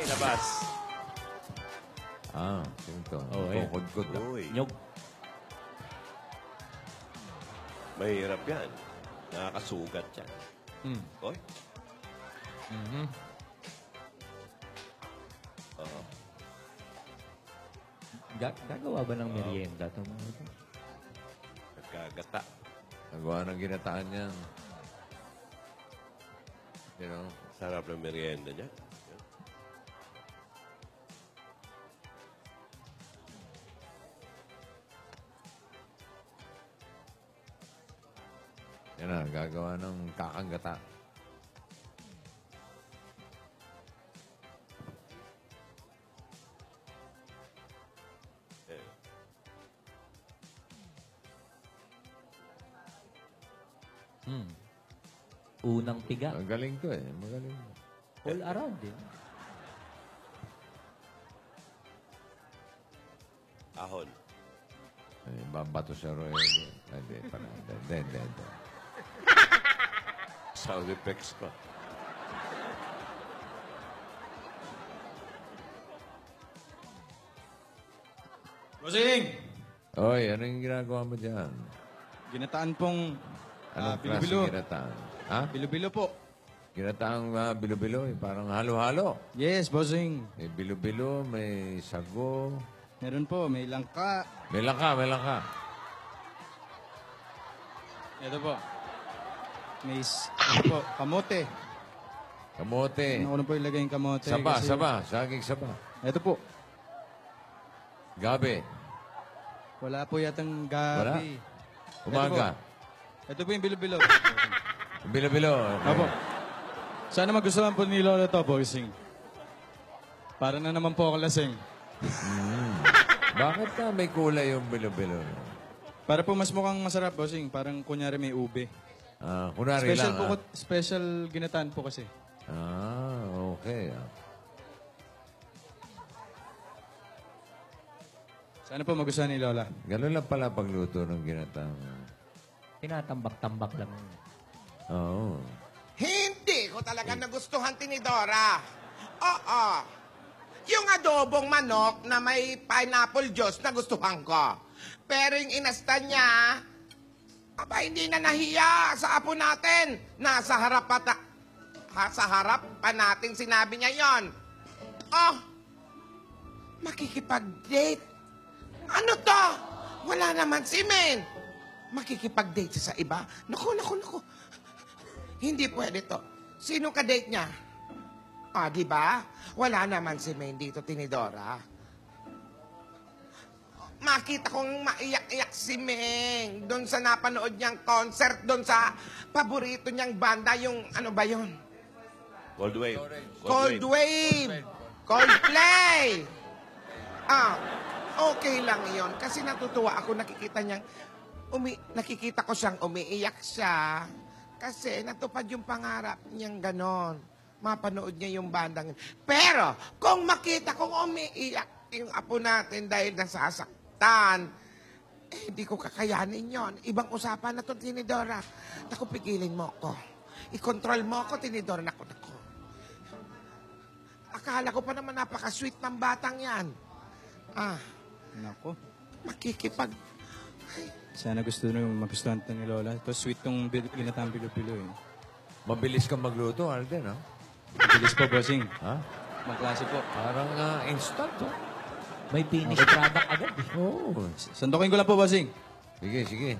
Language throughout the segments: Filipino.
labas. Sino to? Oh, ayan. Kukod-kod. Uy, Nyog. mahirap yan. Nakakasugat yan. Oy. Oo. Gagawa ba ng merienda ito? Nagkagata. Nagawa ng ginataan yan. You know? Sarap ng merienda niya. Yan na, gagawa ng kakanggata. Eh, Unang tiga. Magaling to eh. Magaling. All around din. ahon. Ay, babato sa Royal. Ay, hindi. Hindi. Sound effects pa. Bossing! Oy, ano yung ginagawa mo dyan? Ginataan pong Anong klase bilo-bilo. ginataan? Ha? Bilo-bilo po. Ginataang bilo-bilo. Eh, parang halo-halo. Yes, bossing. May bilo-bilo, may sago. Meron po, may langka. May langka. Ito po. May ito po, kamote. Kamote. Ano po ilagay yung kamote? Saba. kasi- Saging saba. Ito po. Gabi. Wala po yatang gabi. Umaga. Ito po yung bilo-bilo. Bilo-bilo. Okay. Opo. Sana magustuhan po ni Lola to, bossing. Para na naman po ako lasing. Bakit ka may kulay yung bilo-bilo? Para po mas mukhang masarap, bossing. Parang kunyari may ube. Kunwari Special lang. po, special ginataan po kasi. Okay. Sana po magustuhan ni Lola. Ganun lang pala pagluto ng ginatang. Tinatambak-tambak lang. Oo. Hindi ko talaga nagustuhan tinidora. Oo. Yung adobong manok na may pineapple juice nagustuhan ko. Pero yung inasta niya, hindi na nahiya sa apo natin. Sa harap pa natin sinabi niya yon. Oh, makikipag-date. Ano to? Wala naman si Men. Makikipag-date sa iba? Naku. Hindi pwede to. Sino ka-date niya? Di ba? Wala naman si Men dito, tinidora. Makita kong maiyak-iyak si Meng doon sa napanood niyang concert, doon sa paborito niyang banda, yung ano ba yun? Cold wave. Cold Wave. Coldplay. Okay lang yon kasi natutuwa ako nakikita ko siyang umiiyak siya kasi natupad yung pangarap niyang ganon. Mapanood niya yung bandang. Pero kung makita kong umiiyak yung apo natin dahil nasasaktan, hindi ko kakayanin yon. Ibang usapan na to, tinidora. Naku, pigilin mo ko. I-control mo ko, tinidora. Naku. Akala ko pa naman napaka-sweet ng batang yan. Nako. Makikipag... Sana magustuhan ito ni Lola. Ito sweet tong ginataang bilo-bilo eh. Mabilis kang magluto, Alden, ha? Bilis po, bossing. Ha? Magklase po. Parang instant, ha? May finished product agad. Oo. Sandukin ko lang po, bossing. Sige.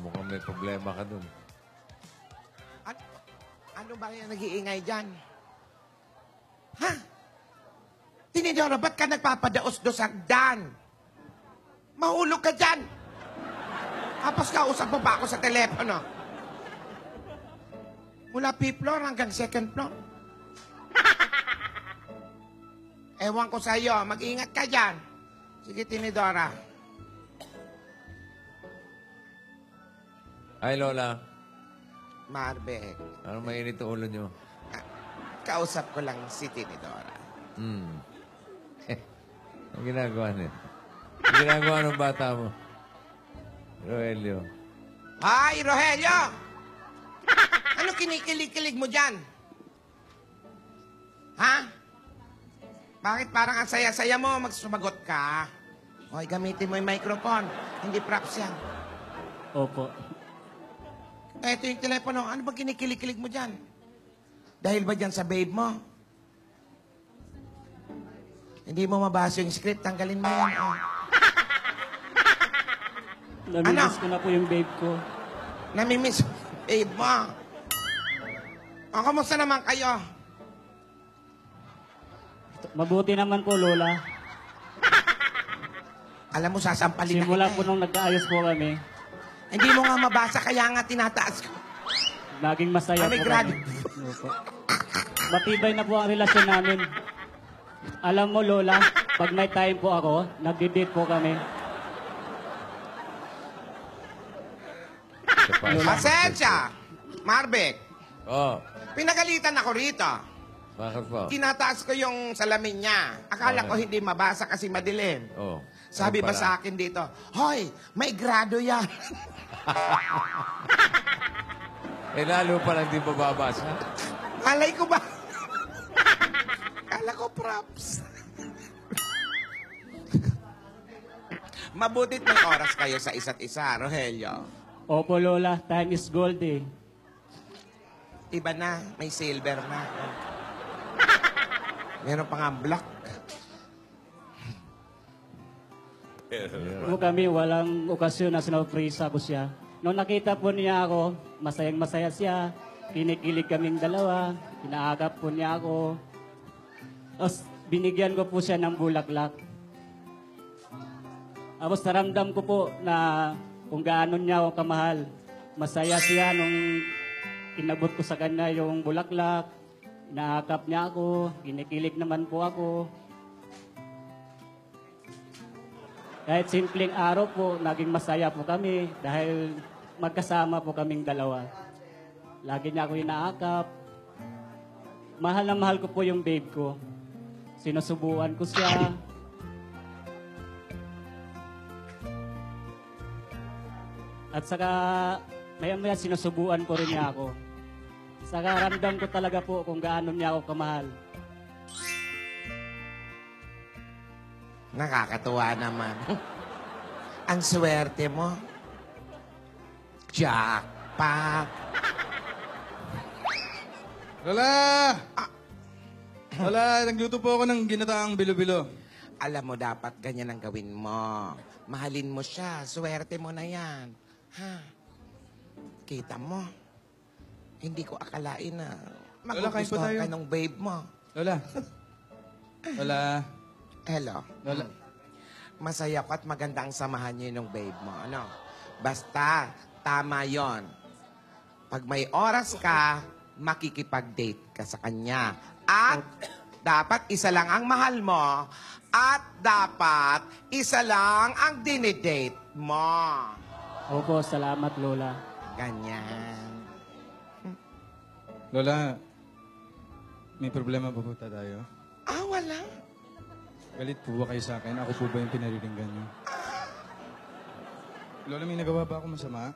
Mukhang may problema ka dun. Ano ba yung nag-iingay dyan? Ha? Tinidora, ba't ka nagpapadaos-dosan dan? Mahulog ka dyan. Tapos kausap mo ba ako sa telepono? Mula fifth floor hanggang second floor. Ewan ko sa'yo, mag-ingat ka dyan. Sige, tinidora. Ay, Lola. Marbek, Ano mainit ang ulo nyo? kausap ko lang si tinidora. Ang ginagawa niya? Ang ginagawa ng bata mo? Roelio. Hi, Rogelio! Ano kinikilig-kilig mo dyan? Bakit parang ang saya-saya mo? Magsumagot ka. Hoy, gamitin mo yung microphone. Hindi props yan. Opo. Ito yung telepono. Ano bang kinikilig-kilig mo dyan? Dahil ba dyan sa babe mo? Hindi mo mabasa yung script. Tanggalin mo yan. Oh. Namimiss ko na po yung babe ko. Namimiss babe mo. O, kamusta naman kayo? Mabuti naman po, Lola. Alam mo, sasampalin na Simula kita po nung nagkaayos po kami, Hindi mo nga mabasa, kaya nga tinataas ko. naging masaya Kami po grado. kami. Opo. Matibay na po ang relasyon namin. Alam mo, Lola, pag may time po ako, nagdi-date po kami. Pasensya! Marbek, Oh, pinagalitan ako rito. bakit po? Tinataas ko yung salamin niya. Akala ko hindi mabasa kasi madilim. Oh. Sabi ano ba pala? sa akin dito, Hoy, may grado yan. Eh, lalo palang di mababasa. Alay ko ba? Kala ko props. Mabutit may oras kayo sa isa't isa, Rogelio. Opo, Lola, time is gold eh. Iba na, may silver na. Meron pa nga black. Po kami, walang okasyon na sinurpresa ko siya. Nung nakita po niya ako, masayang-masaya siya. Kinikilig kaming dalawa. Inaagap po niya ako. Tapos binigyan ko po siya ng bulaklak. Tapos naramdam ko po na kung gaano niya ako kamahal. Masaya siya nung inabot ko sa kanya yung bulaklak. Inaakap niya ako. Kinikilig naman po ako. Kahit simpleng araw po, naging masaya po kami dahil magkasama po kaming dalawa. Lagi niya ako inaakap. Mahal na mahal ko po yung babe ko. Sinusubuan ko siya. At saka, maya-maya sinusubuan ko rin niya ako. Saka ramdam ko talaga po kung gaano niya ako kamahal. Nakakatuwa naman. Ang swerte mo. Jackpot. Lola! Lola, nagluto po ako ng ginataang bilo-bilo. Alam mo, dapat ganyan ang gawin mo. Mahalin mo siya. Swerte mo na yan. Ha? Kita mo. Hindi ko akalain na Lola, kain po magugustuhan tayo. ka ng babe mo. Lola. Lola. Hello. Lola. Masaya ko at maganda ang samahan niyo ng babe mo. Ano? Basta, tama yon. Pag may oras ka, makikipag-date ka sa kanya. At dapat isa lang ang mahal mo. At dapat isa lang ang dinidate mo. Opo, salamat Lola. Ganyan. Lola, may problema po tayo. Ah, wala. Galit po ba kayo sa akin? Ako po ba yung pinariringgan niyo? Lola, may nagawa ba ako masama?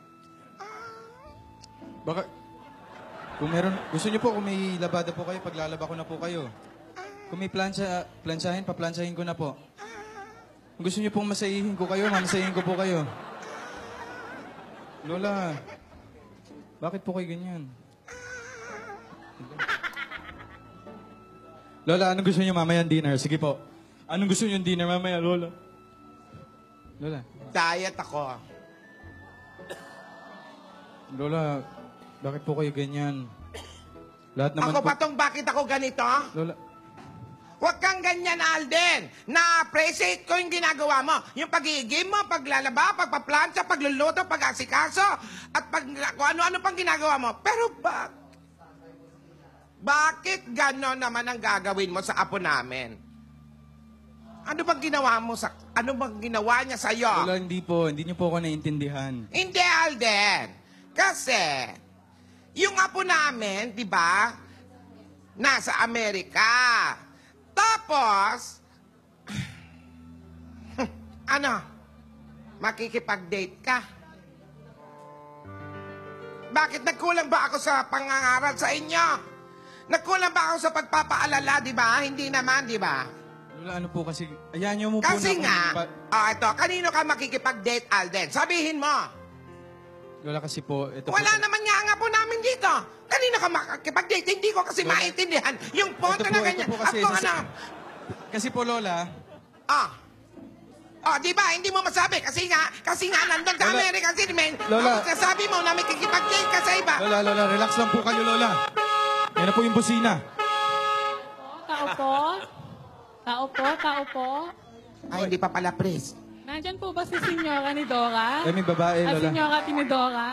Baka... Kung meron... Gusto niyo po kung may labada po kayo, paglalaba ko na po kayo. Kung may plansahin ko na po. Kung gusto niyo pong masayihin ko kayo, mamasayihin ko po kayo. Lola, bakit po kayo ganyan? Lola, anong gusto niyo mamaya dinner? Sige po. Anong gusto niyo dinner mamaya, Lola? Lola. Diet ako. Lola, bakit po kayo ganyan? Lahat naman Ako po... ba tong bakit ako ganito? Lola, Huwag kang ganyan, Alden. Na-appreciate ko yung ginagawa mo. Yung pagiging mo, paglalaba, pagpaplansya, pagluluto, pag-asikaso, at kung ano-ano pang ginagawa mo. Pero bakit gano'n naman ang gagawin mo sa apo namin? Ano bang ginawa niya sa'yo? Lola, hindi po. Hindi niyo po ako naiintindihan. Hindi, Alden. Kasi, yung apo namin, di ba, nasa Amerika. Tapos, makikipag-date ka. Bakit nagkulang ba ako sa pangangaral sa inyo? Nagkulang ba ako sa pagpapaalala, di ba? Hindi naman, di ba? Lola, ano po kasi... Ayan niyo mo po Kasi na... nga, ito, kanino ka makikipag-date, Alden? Sabihin mo. Lola, kasi po... Ito Wala po, naman nga po namin dito. Kanino ka makikipag-date? Hindi ko kasi maintindihan. Yung punto Ito na po, ito ganyan. po kasi, Ako na. Kasi po, Lola... Di ba? Hindi mo masabi. Kasi nga nandun sa Lola. American Cinema. Lola. Sasabi mo na may kikipag-date ka sa iba. Lola, relax lang po kayo, Lola. Yan na po yung busina. Tao po? Tao po? Tao po? Ay, hindi pa pala, Pris. Nandyan po ba si Senyora ni Dora? May babae, Ah, Lola. Senyora Tinidora?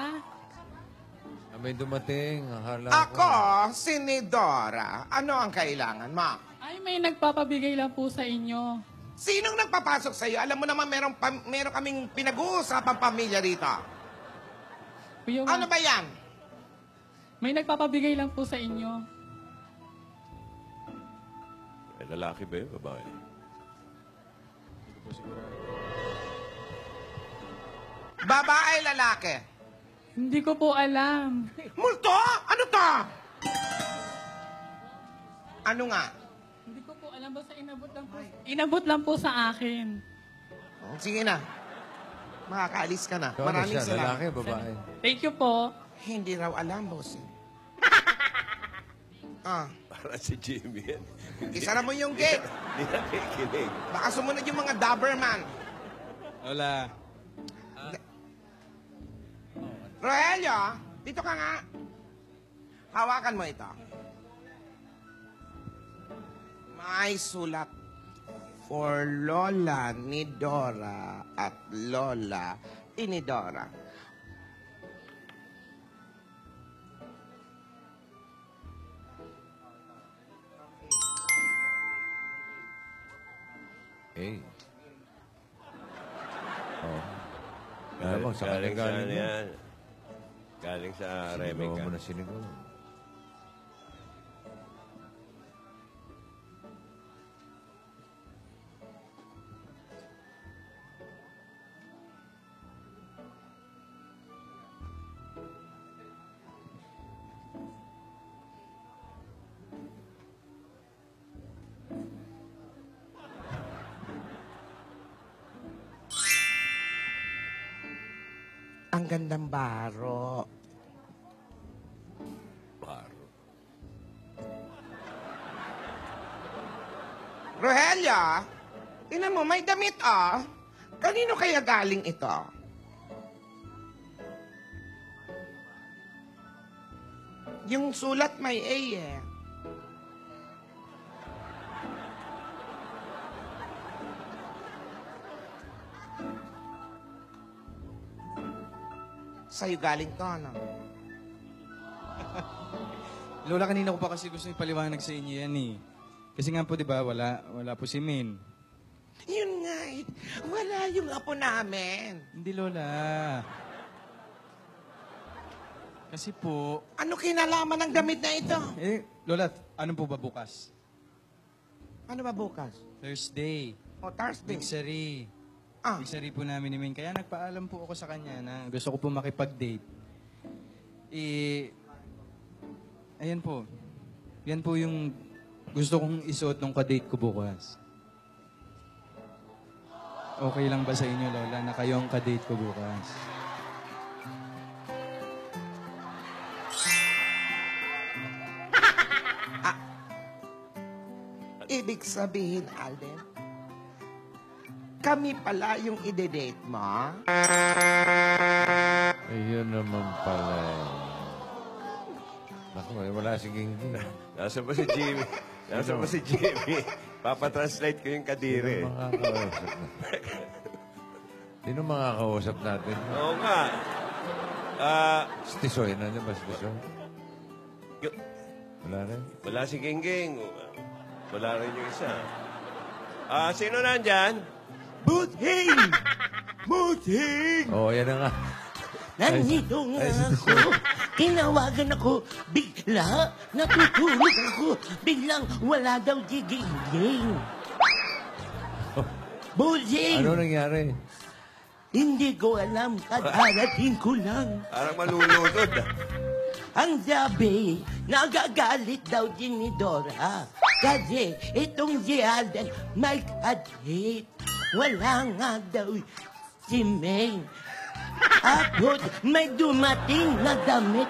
May dumating. Akala Ako, si Nidora. Ano ang kailangan mo? Ay, may nagpapabigay lang po sa inyo. Sinong nagpapasok sa'yo? Alam mo naman, meron kaming pinag-uusapang pamilya rito. Kuya, Ano ba yan? may nagpapabigay lang po sa inyo. Lalaki ba yun? Babae? Babae, lalaki? Hindi ko po alam. Multo? Ano to? Ano nga? Hindi ko po alam. Basta inabot lang po sa akin. Sige na. Makakaalis ka na. Ikaw, ano Maraming siya? salamat. Lalaki, babae. Thank you po. Hindi raw alam, boss. Para si Jimmy yan. Isara mo yung gate. Hindi nakikinig. Baka sumunod yung mga Doberman. Lola. Rogelio, dito ka nga. Hawakan mo ito. May sulat for Lola ni Dora at Lola Tinidora. Eh. Oh. Alam mo, sa kanya Galing sa galing ano yan. yan. Galing sa Sinigaw Remica. mo na sinigaw. Ang gandang baro. Paro. Rogelio, tingnan mo, may damit Kanino kaya galing ito? Yung sulat may A eh. Sa'yo galing to, ano? Lola, kanina ko pa kasi gusto ipaliwanag sa inyo yan eh. Kasi nga po, di ba, wala po si Min. Yun nga eh. Wala yung apo namin. Hindi, Lola. Kasi po, Ano kinalaman ng damit na ito? Lola, ano po ba bukas? Ano ba bukas? Thursday. O Thursday? Big-sari. Ah. Big-sari po namin ni Min. Kaya nagpaalam po ako sa kanya na gusto ko po makipag-date. Ayan po. Yan po yung gusto kong isuot nung ka-date ko bukas. Okay lang ba sa inyo, Lola, na kayo ang ka-date ko bukas? Ibig sabihin, Alden, kami pala yung ide-date mo? Ayun naman pala. Naku, wala si Gingging. Nasa ba si Jimmy? Nasa ba si Jimmy? Papatranslate ko yung kadiri. Sino makakausap natin? Oo nga. Stisoy, nandiyan ba Stisoy? Y- Wala rin. Wala si Gingging. Wala rin yung isa. Sino nandyan? Buthing! Buthing! Oo, yan na nga. Nandito nga ako, tinawagan ako, bigla, natutulog ako, biglang wala daw giging. Bullshit! Ano nangyari? Hindi ko alam, kadarating ko lang. Parang malulunod. Ang sabi, nagagalit daw din ni Dora. Kasi itong si Alden may kadhit. Wala nga daw si May. Tapos may dumating na damit.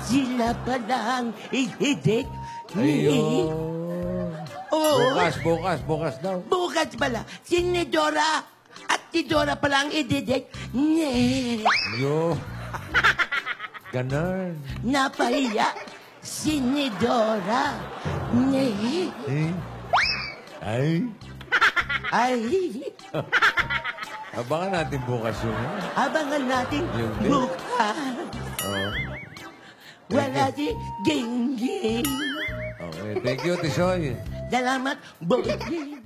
Sila pala ang ihidit. Ayun. Oo. Bukas daw. Bukas pala, si Nidora at si Dora pala ang ididate. Nye. Yo. Ganon. Napahiya si Nidora. Nye. Eh? Ay. Ay. Abangan natin bukas yun. Abangan natin Yung din. bukas. Oo. Wala si Gingging. Okay. Thank you, Tisoy. Salamat, Bossing.